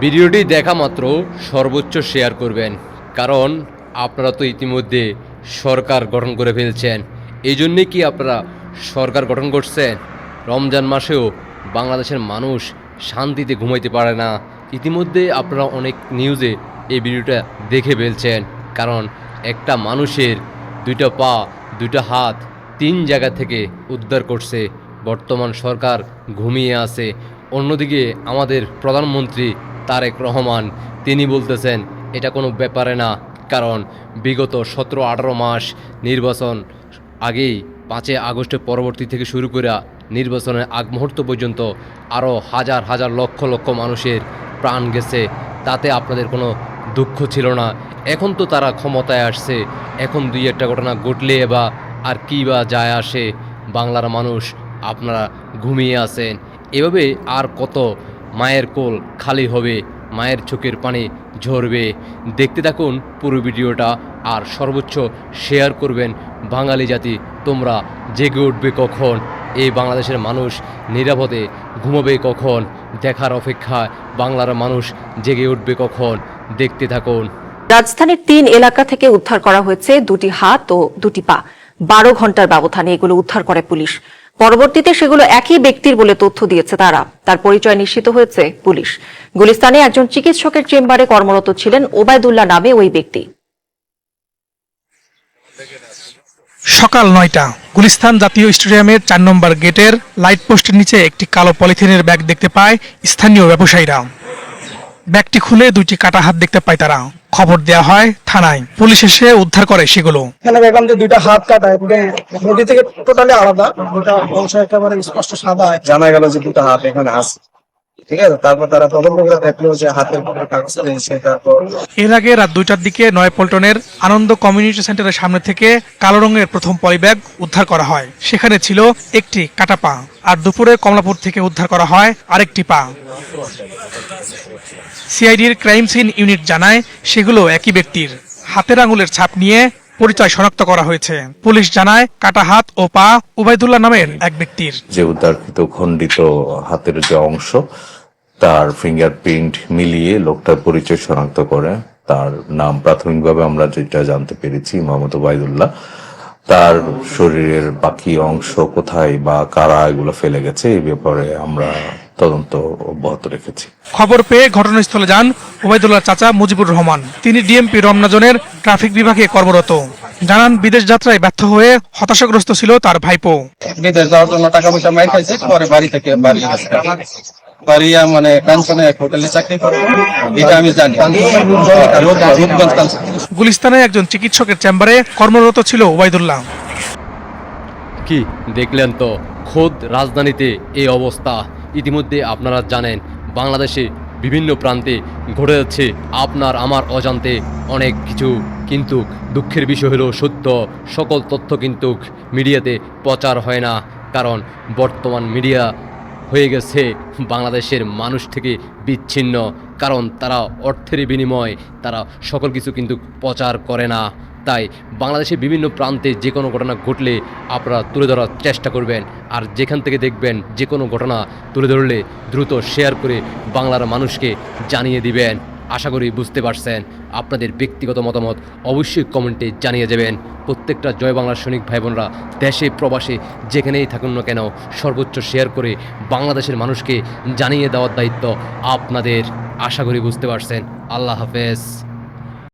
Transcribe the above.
ভিডিওটি দেখা মাত্র সর্বোচ্চ শেয়ার করবেন, কারণ আপনারা তো ইতিমধ্যে সরকার গঠন করে ফেলছেন। এই জন্যে কি আপনারা সরকার গঠন করছেন? রমজান মাসেও বাংলাদেশের মানুষ শান্তিতে ঘুমাইতে পারে না। ইতিমধ্যে আপনারা অনেক নিউজে এই ভিডিওটা দেখে ফেলছেন, কারণ একটা মানুষের দুইটা পা, দুইটা হাত, 3 জায়গা থেকে উদ্ধার করছে। বর্তমান সরকার ঘুমিয়ে আছে। অন্যদিকে আমাদের প্রধানমন্ত্রী তারেক রহমান তিনি বলতেছেন এটা কোনো ব্যাপারে না, কারণ বিগত 17-18 মাস নির্বাচন আগেই 5 আগস্টের পরবর্তী থেকে শুরু করে নির্বাচনের আগ মুহূর্ত পর্যন্ত আরও হাজার হাজার লক্ষ লক্ষ মানুষের প্রাণ গেছে। তাতে আপনাদের কোনো দুঃখ ছিল না। এখন তো তারা ক্ষমতায় আসছে, এখন 2-1টা ঘটনা ঘটলে বা আর কী বা যায় আসে? বাংলার মানুষ আপনারা ঘুমিয়ে আছেন। এভাবে আর কত মায়ের কোল খালি হবে, মায়ের চোখের পানি ঝরবে। দেখতে থাকুন পুরো ভিডিওটা, আর সর্বোচ্চ শেয়ার করবেন। বাঙালি জাতি তোমরা জেগে উঠবে কখন? এই বাংলাদেশের মানুষ নিরাপদে ঘুমাবে কখন? দেখার অপেক্ষায় বাংলার মানুষ জেগে উঠবে কখন? দেখতে থাকুন। রাজধানীর 3 এলাকা থেকে উদ্ধার করা হয়েছে 2টি হাত ও 2টি পা। 12 ঘন্টার ব্যবধানে এগুলো উদ্ধার করে পুলিশ। পরবর্তীতে সেগুলো একই ব্যক্তির বলে তথ্য দিয়েছে তারা। তার পরিচয় নিশ্চিত হয়েছে পুলিশ। গুলিস্তানে একজন চিকিৎসকের চেম্বারে কর্মরত ছিলেন ওবায়দুল্লাহ নামে ওই ব্যক্তি। সকাল 9টা, গুলিস্তান জাতীয় স্টেডিয়ামের 4 নম্বর গেটের লাইট পোস্টের নিচে একটি কালো পলিথিনের ব্যাগ দেখতে পায় স্থানীয় ব্যবসায়ীরা। ব্যাগটি খুলে 2টি কাটা হাত দেখতে পায় তারা। খবর দেওয়া হয় থানায়। পুলিশ এসে উদ্ধার করে সেগুলো। এখানে দেখলাম যে 2টা হাত কাটা, বডি থেকে টোটালি আলাদা, 2টা অংশ একেবারে স্পষ্ট সাদা। জানা গেল যে 2টা হাত এখানে আছে। ঠিক আছে, তারপর তারা তদন্ত করে দেখলো যে হাতের কোনো কাগজ রয়েছে। তারপর এর আগে রাত 2টার দিকে নয়াপল্টনের আনন্দ কমিউনিটি সেন্টারের সামনে থেকে কালো রঙের প্রথম পলিব্যাগ উদ্ধার করা হয়। সেখানে ছিল একটি কাটা পা। আর দুপুরে কমলাপুর থেকে উদ্ধার করা হয় আরেকটি পা। সিআইডির ক্রাইম সিন ইউনিট জানায় সেগুলো একই ব্যক্তির। হাতের আঙুলের ছাপ নিয়ে পরিচয় শনাক্ত করা হয়েছে। পুলিশ জানায় কাটা হাত ও পা ওবায়দুল্লাহ নামের এক ব্যক্তির। যে উদ্ধারকৃত খণ্ডিত হাতের যে অংশ, তার ফিঙ্গারপ্রিন্ট মিলিয়ে লোকটার পরিচয় শনাক্ত করে। তার নাম প্রাথমিকভাবে আমরা যেটা জানতে পেরেছি মোহাম্মদ ওবায়দুল্লাহ। তার শরীরের বাকি অংশ কোথায় বা কারা এগুলো ফেলে গেছে এই ব্যাপারে আমরা তদন্ত অব্যাহত রেখেছি। খবর পেয়ে ঘটনাস্থলে যান ওবায়দুল্লাহর চাচা মুজিবুর রহমান। তিনি ডিএমপি রমনা জোনের ট্রাফিক বিভাগে কর্মরত। জানান বিদেশ যাত্রায় ব্যর্থ হয়ে হতাশাগ্রস্ত ছিল তার ভাইপো। বিদেশ যাওয়ার জন্য টাকা পয়সা মাই খাইছে, পরে বাড়ি থেকে বাড়ি গেছে। বাড়িয়া মানে কাঞ্চনে এক হোটেলে চাকরি করে, এটা আমি জানি। গুলিস্তানে একজন চিকিৎসকের চেম্বারে কর্মরত ছিল ওবায়দুল্লাহ। কি দেখলেন তো, খোদ রাজধানীতে এই অবস্থা। ইতিমধ্যে আপনারা জানেন বাংলাদেশে বিভিন্ন প্রান্তে ঘটে যাচ্ছে আপনার আমার অজান্তে অনেক কিছু, কিন্তু দুঃখের বিষয় হলো সত্য সকল তথ্য কিন্তু মিডিয়াতে প্রচার হয় না, কারণ বর্তমান মিডিয়া হয়ে গেছে বাংলাদেশের মানুষ থেকে বিচ্ছিন্ন, কারণ তারা অর্থের বিনিময়ে তারা সকল কিছু কিন্তু প্রচার করে না। তাই বাংলাদেশের বিভিন্ন প্রান্তে যে কোনো ঘটনা ঘটলে আপনারা তুলে ধরার চেষ্টা করবেন, আর যেখান থেকে দেখবেন যে কোনো ঘটনা তুলে ধরলে দ্রুত শেয়ার করে বাংলার মানুষকে জানিয়ে দিবেন। আশা করি বুঝতে পারছেন। আপনাদের ব্যক্তিগত মতামত অবশ্যই কমেন্টে জানিয়ে যাবেন। প্রত্যেকটা জয় বাংলার সৈনিক ভাই বোনরা দেশে প্রবাসে যেখানেই থাকুন না কেন সর্বোচ্চ শেয়ার করে বাংলাদেশের মানুষকে জানিয়ে দেওয়ার দায়িত্ব আপনাদের। আশা করি বুঝতে পারছেন। আল্লাহ হাফেজ।